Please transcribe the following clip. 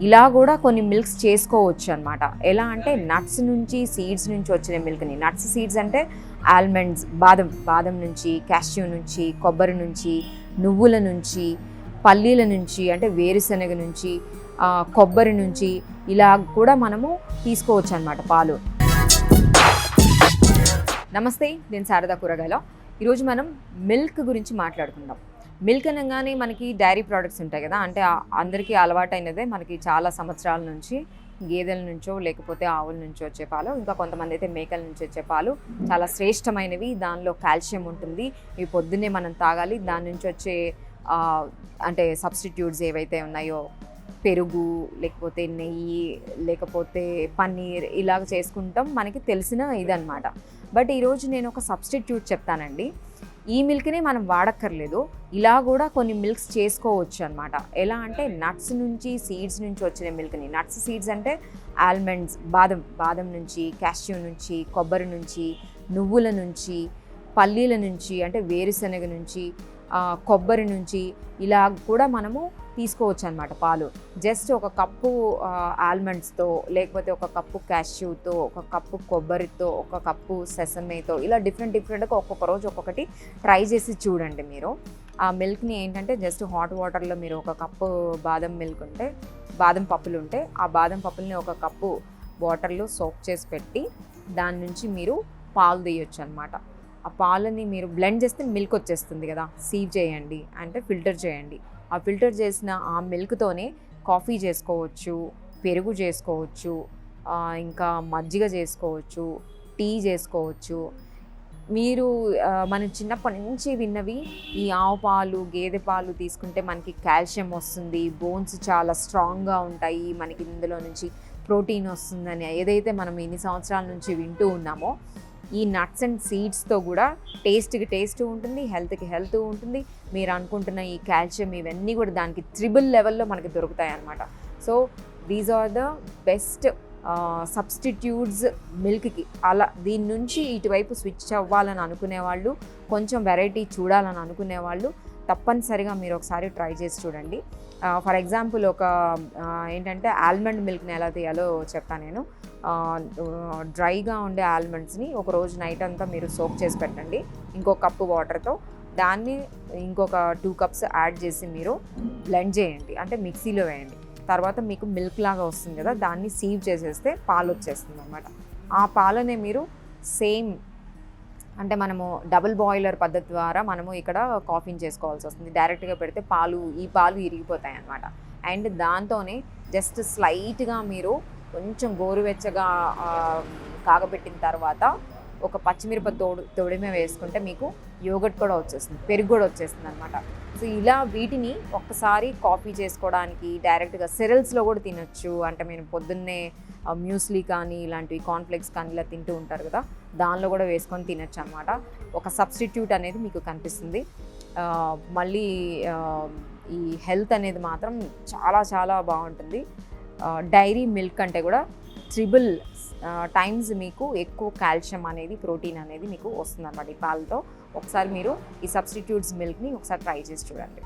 ఇలా కూడా కొన్ని మిల్క్స్ చేసుకోవచ్చు అనమాట. ఎలా అంటే నట్స్ నుంచి, సీడ్స్ నుంచి వచ్చిన మిల్క్ని, నట్స్ సీడ్స్ అంటే ఆల్మండ్స్, బాదం నుంచి, క్యాష్యూ నుంచి, కొబ్బరి నుంచి, నువ్వుల నుంచి, పల్లీల నుంచి అంటే వేరుశనగ నుంచి, కొబ్బరి నుంచి ఇలా కూడా మనము తీసుకోవచ్చు అనమాట పాలు. నమస్తే, నేను శారదా కూరగాయల. ఈరోజు మనం మిల్క్ గురించి మాట్లాడుకుందాం. మిల్క్ అనగానే మనకి డైరీ ప్రోడక్ట్స్ ఉంటాయి కదా, అంటే అందరికీ అలవాటైనదే. మనకి చాలా సంవత్సరాల నుంచి గేదెల నుంచో లేకపోతే ఆవుల నుంచి వచ్చే పాలు, ఇంకా కొంతమంది అయితే మేకల నుంచి వచ్చే పాలు చాలా శ్రేష్టమైనవి. దానిలో కాల్షియం ఉంటుంది. ఇవి పొద్దున్నే మనం తాగాలి. దాని నుంచి వచ్చే అంటే సబ్స్టిట్యూట్స్ ఏవైతే ఉన్నాయో, పెరుగు లేకపోతే నెయ్యి లేకపోతే పన్నీర్ ఇలాగ చేసుకుంటాం, మనకి తెలిసిన ఇదన్నమాట. బట్ ఈరోజు నేను ఒక సబ్స్టిట్యూట్ చెప్తానండి. ఈ మిల్క్ని మనం వాడక్కర్లేదు, ఇలా కూడా కొన్ని మిల్క్స్ చేసుకోవచ్చు అనమాట. ఎలా అంటే నట్స్ నుంచి, సీడ్స్ నుంచి వచ్చిన మిల్క్ని, నట్స్ సీడ్స్ అంటే ఆల్మండ్స్, బాదం నుంచి, క్యాష్యూ నుంచి, కొబ్బరి నుంచి, నువ్వుల నుంచి, పల్లీల నుంచి అంటే వేరుశనగ నుంచి, కొబ్బరి నుంచి ఇలా కూడా మనము తీసుకోవచ్చు అనమాట పాలు. జస్ట్ ఒక కప్పు ఆల్మండ్స్తో లేకపోతే ఒక కప్పు క్యాష్యూతో, ఒక కప్పు కొబ్బరితో, ఒక కప్పు సెసమేతో ఇలా డిఫరెంట్గా ఒక్కొక్క రోజు ఒక్కొక్కటి ట్రై చేసి చూడండి. మీరు ఆ మిల్క్ని ఏంటంటే జస్ట్ హాట్ వాటర్లో మీరు ఒక కప్పు బాదం పప్పులు ఉంటే ఆ బాదం పప్పుల్ని ఒక కప్పు వాటర్లో సోక్ చేసి పెట్టి దాని నుంచి మీరు పాలు తీయొచ్చు అనమాట. ఆ పాలని మీరు బ్లెండ్ చేస్తే మిల్క్ వచ్చేస్తుంది కదా. సీవ్ చేయండి అంటే ఫిల్టర్ చేయండి. ఆ ఫిల్టర్ చేసిన ఆ మిల్క్తోనే కాఫీ చేసుకోవచ్చు, పెరుగు చేసుకోవచ్చు, ఇంకా మజ్జిగ చేసుకోవచ్చు, టీ చేసుకోవచ్చు. మీరు మనం చిన్నప్పటి నుంచి విన్నవి, ఈ ఆవు పాలు, గేదె పాలు తీసుకుంటే మనకి కాల్షియం వస్తుంది, బోన్స్ చాలా స్ట్రాంగ్గా ఉంటాయి, మనకి ఇందులో నుంచి ప్రోటీన్ వస్తుందని ఏదైతే మనం ఇన్ని సంవత్సరాల నుంచి వింటూ ఉన్నామో, ఈ నట్స్ అండ్ సీడ్స్తో కూడా టేస్ట్ ఉంటుంది, హెల్త్కి హెల్త్ ఉంటుంది. మీరు అనుకుంటున్న ఈ కాల్షియం ఇవన్నీ కూడా దానికి ట్రిపుల్ లెవెల్లో మనకి దొరుకుతాయి అన్నమాట. So these are the best substitutes మిల్క్కి. అలా దీని నుంచి ఇటువైపు స్విచ్ అవ్వాలని అనుకునేవాళ్ళు, కొంచెం వెరైటీ చూడాలని అనుకునేవాళ్ళు తప్పనిసరిగా మీరు ఒకసారి ట్రై చేసి చూడండి. ఫర్ ఎగ్జాంపుల్ ఏంటంటే ఆల్మండ్ మిల్క్ని ఎలా తీయాలో చెప్తాను నేను. డ్రైగా ఉండే ఆల్మండ్స్ని ఒక రోజు నైట్ అంతా మీరు సోక్ చేసి పెట్టండి ఇంకొక కప్పు వాటర్తో. దాన్ని ఇంకొక 2 కప్స్ యాడ్ చేసి మీరు బ్లెండ్ చేయండి, అంటే మిక్సీలో వేయండి. తర్వాత మీకు మిల్క్ లాగా వస్తుంది కదా, దాన్ని సీవ్ చేసేస్తే పాలు వచ్చేస్తుంది అనమాట. ఆ పాలనే మీరు సేమ్ అంటే మనము డబుల్ బాయిలర్ పద్ధతి ద్వారా మనము ఇక్కడ కాఫీని చేసుకోవాల్సి వస్తుంది. డైరెక్ట్గా పెడితే ఈ పాలు ఇరిగిపోతాయి అన్నమాట. అండ్ దాంతోనే జస్ట్ స్లైట్గా మీరు కొంచెం గోరువెచ్చగా కాగబెట్టిన తర్వాత ఒక పచ్చిమిరప తొడిమే వేసుకుంటే మీకు యోగర్ట్ కూడా వచ్చేస్తుంది, పెరుగు కూడా వచ్చేస్తుంది అనమాట. సో ఇలా వీటిని ఒక్కసారి కాఫీ చేసుకోవడానికి డైరెక్ట్గా సెరల్స్లో కూడా తినొచ్చు. అంటే మీరు పొద్దున్నే మ్యూస్లీ కానీ ఇలాంటివి కార్న్ఫ్లేక్స్ కానీ ఇలా తింటూ ఉంటారు కదా, దానిలో కూడా వేసుకొని తినొచ్చు అనమాట. ఒక సబ్స్టిట్యూట్ అనేది మీకు కనిపిస్తుంది. మళ్ళీ ఈ హెల్త్ అనేది మాత్రం చాలా చాలా బాగుంటుంది. డైరీ మిల్క్ అంటే కూడా 3 టైమ్స్ మీకు ఎక్కువ కాల్షియం అనేది, ప్రోటీన్ అనేది మీకు వస్తుంది అన్నమాట ఈ పాలతో. ఒకసారి మీరు ఈ సబ్స్టిట్యూట్స్ మిల్క్ని ఒకసారి ట్రై చేసి చూడండి.